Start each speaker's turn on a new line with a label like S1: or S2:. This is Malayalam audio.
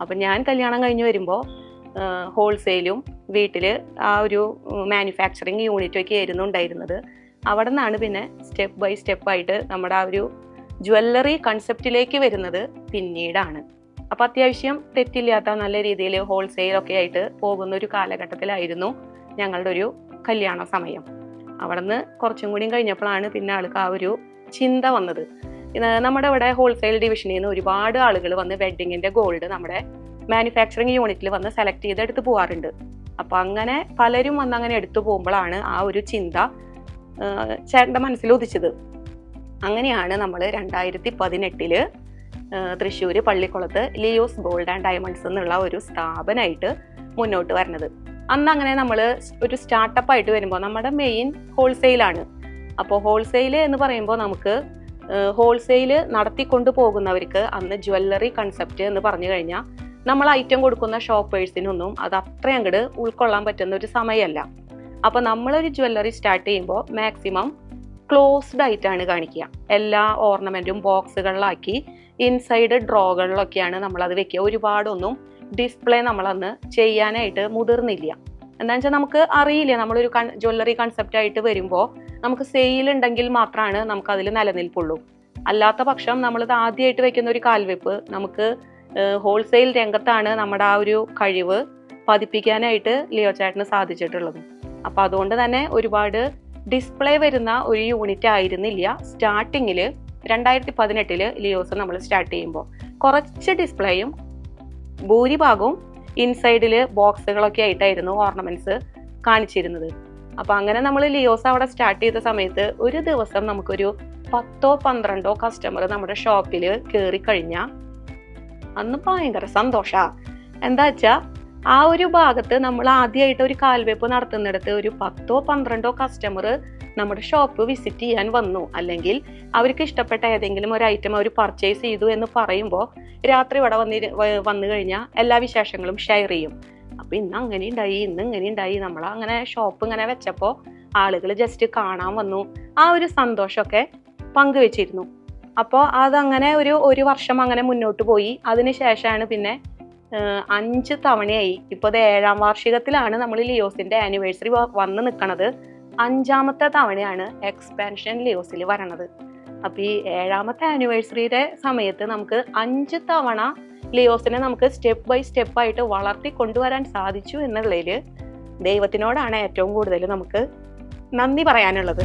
S1: അപ്പം ഞാൻ കല്യാണം കഴിഞ്ഞ് വരുമ്പോൾ ഹോൾസെയിലും വീട്ടിൽ ആ ഒരു മാനുഫാക്ചറിങ് യൂണിറ്റൊക്കെ ആയിരുന്നു ഉണ്ടായിരുന്നത്. അവിടെ നിന്നാണ് പിന്നെ സ്റ്റെപ്പ് ബൈ സ്റ്റെപ്പായിട്ട് നമ്മുടെ ആ ഒരു ജ്വല്ലറി കൺസെപ്റ്റിലേക്ക് വരുന്നത് പിന്നീടാണ്. അപ്പം അത്യാവശ്യം തെറ്റില്ലാത്ത നല്ല രീതിയിൽ ഹോൾസെയിലൊക്കെ ആയിട്ട് പോകുന്ന ഒരു കാലഘട്ടത്തിലായിരുന്നു ഞങ്ങളുടെ ഒരു കല്യാണ സമയം. അവിടെ നിന്ന് കുറച്ചും കൂടിയും കഴിഞ്ഞപ്പോഴാണ് പിന്നെ ആൾക്ക് ആ ഒരു ചിന്ത വന്നത്. നമ്മുടെ ഇവിടെ ഹോൾസെയിൽ ഡിവിഷനിൽ നിന്ന് ഒരുപാട് ആളുകൾ വന്ന് വെഡ്ഡിങ്ങിൻ്റെ ഗോൾഡ് നമ്മുടെ മാനുഫാക്ചറിങ് യൂണിറ്റിൽ വന്ന് സെലക്ട് ചെയ്ത് എടുത്ത് പോകാറുണ്ട്. അപ്പം അങ്ങനെ പലരും വന്ന് അങ്ങനെ എടുത്തു പോകുമ്പോഴാണ് ആ ഒരു ചിന്ത ചേട്ടൻ്റെ മനസ്സിൽ ഉദിച്ചത്. അങ്ങനെയാണ് നമ്മൾ 2018 തൃശ്ശൂർ പള്ളിക്കുളത്ത് ലിയോസ് ഗോൾഡ് ആൻഡ് ഡയമണ്ട്സ് എന്നുള്ള ഒരു സ്ഥാപനമായിട്ട് മുന്നോട്ട് വരുന്നത്. അന്ന് അങ്ങനെ നമ്മൾ ഒരു സ്റ്റാർട്ടപ്പ് ആയിട്ട് വരുമ്പോൾ നമ്മുടെ മെയിൻ ഹോൾസെയിലാണ്. അപ്പോൾ ഹോൾസെയിൽ എന്ന് പറയുമ്പോൾ നമുക്ക് ഹോൾസെയിൽ നടത്തിക്കൊണ്ട് പോകുന്നവർക്ക് അന്ന് ജ്വല്ലറി കൺസെപ്റ്റ് എന്ന് പറഞ്ഞു കഴിഞ്ഞാൽ നമ്മൾ ഐറ്റം കൊടുക്കുന്ന ഷോപ്പേഴ്സിനൊന്നും അത് അത്രയും അങ്ങോട്ട് ഉൾക്കൊള്ളാൻ പറ്റുന്ന ഒരു സമയമല്ല. അപ്പോൾ നമ്മളൊരു ജ്വല്ലറി സ്റ്റാർട്ട് ചെയ്യുമ്പോൾ മാക്സിമം ക്ലോസ്ഡ് ആയിട്ടാണ് കാണിക്കുക. എല്ലാ ഓർണമെൻറ്റും ബോക്സുകളിലാക്കി ഇൻസൈഡ് ഡ്രോകളിലൊക്കെയാണ് നമ്മളത് വെക്കുക. ഒരുപാടൊന്നും ഡിസ്പ്ലേ നമ്മളന്ന് ചെയ്യാനായിട്ട് മുതിർന്നില്ല. എന്താണെന്ന് വെച്ചാൽ നമുക്ക് അറിയില്ല, നമ്മളൊരു ജ്വല്ലറി കൺസെപ്റ്റ് ആയിട്ട് വരുമ്പോൾ നമുക്ക് സെയിൽ ഉണ്ടെങ്കിൽ മാത്രമാണ് നമുക്കതിൽ നിലനിൽപ്പുള്ളൂ. അല്ലാത്ത പക്ഷം നമ്മളിത് ആദ്യമായിട്ട് വെക്കുന്ന ഒരു കാൽവെപ്പ് നമുക്ക് ഹോൾസെയിൽ രംഗത്താണ് നമ്മുടെ ആ ഒരു കഴിവ് പതിപ്പിക്കാനായിട്ട് ലിയോ ചേട്ടന് സാധിച്ചിട്ടുള്ളത്. അപ്പം അതുകൊണ്ട് തന്നെ ഒരുപാട് ഡിസ്പ്ലേ വരുന്ന ഒരു യൂണിറ്റ് ആയിരുന്നില്ല സ്റ്റാർട്ടിങ്ങിൽ. 2018 ലിയോസ് നമ്മൾ സ്റ്റാർട്ട് ചെയ്യുമ്പോൾ കുറച്ച് ഡിസ്പ്ലേയും ഭൂരിഭാഗവും ഇൻസൈഡിൽ ബോക്സുകളൊക്കെ ആയിട്ടായിരുന്നു ഓർണമെന്റ്സ് കാണിച്ചിരുന്നത്. അപ്പം അങ്ങനെ നമ്മൾ ലിയോസ് അവിടെ സ്റ്റാർട്ട് ചെയ്ത സമയത്ത് ഒരു ദിവസം നമുക്കൊരു 10-12 കസ്റ്റമർ നമ്മുടെ ഷോപ്പിൽ കയറി കഴിഞ്ഞാൽ അന്ന് ഭയങ്കര സന്തോഷമാണ്. എന്താ വെച്ചാൽ ആ ഒരു ഭാഗത്ത് നമ്മൾ ആദ്യമായിട്ട് ഒരു കാൽവെപ്പ് നടത്തുന്നിടത്ത് ഒരു 10-12 കസ്റ്റമർ നമ്മുടെ ഷോപ്പ് വിസിറ്റ് ചെയ്യാൻ വന്നു, അല്ലെങ്കിൽ അവർക്ക് ഇഷ്ടപ്പെട്ട ഏതെങ്കിലും ഒരു ഐറ്റം അവർ പർച്ചേസ് ചെയ്തു എന്ന് പറയുമ്പോൾ രാത്രി ഇവിടെ വന്നു കഴിഞ്ഞാൽ എല്ലാ വിശേഷങ്ങളും ഷെയർ ചെയ്യും. അപ്പം ഇന്ന് അങ്ങനെ ഉണ്ടായി, ഇന്ന് ഇങ്ങനെ ഉണ്ടായി, നമ്മൾ അങ്ങനെ ഷോപ്പ് ഇങ്ങനെ വെച്ചപ്പോൾ ആളുകൾ ജസ്റ്റ് കാണാൻ വന്നു, ആ ഒരു സന്തോഷമൊക്കെ പങ്കുവെച്ചിരുന്നു. അപ്പോൾ അതങ്ങനെ ഒരു വർഷം അങ്ങനെ മുന്നോട്ട് പോയി. അതിനുശേഷമാണ് പിന്നെ 5 തവണയായി. ഇപ്പോൾ അത് 7ാം വാർഷികത്തിലാണ് നമ്മൾ ലിയോസിൻ്റെ ആനിവേഴ്സറി വന്ന് നിൽക്കണത്. 5ാമത്തെ തവണയാണ് എക്സ്പാൻഷൻ ലിയോസിൽ വരണത്. അപ്പോൾ ഈ 7ാമത്തെ ആനിവേഴ്സറിയുടെ സമയത്ത് നമുക്ക് 5 തവണ ലിയോസിനെ നമുക്ക് സ്റ്റെപ്പ് ബൈ സ്റ്റെപ്പായിട്ട് വളർത്തി കൊണ്ടുവരാൻ സാധിച്ചു എന്നുള്ളതിൽ ദൈവത്തിനോടാണ് ഏറ്റവും കൂടുതൽ നമുക്ക് നന്ദി പറയാനുള്ളത്.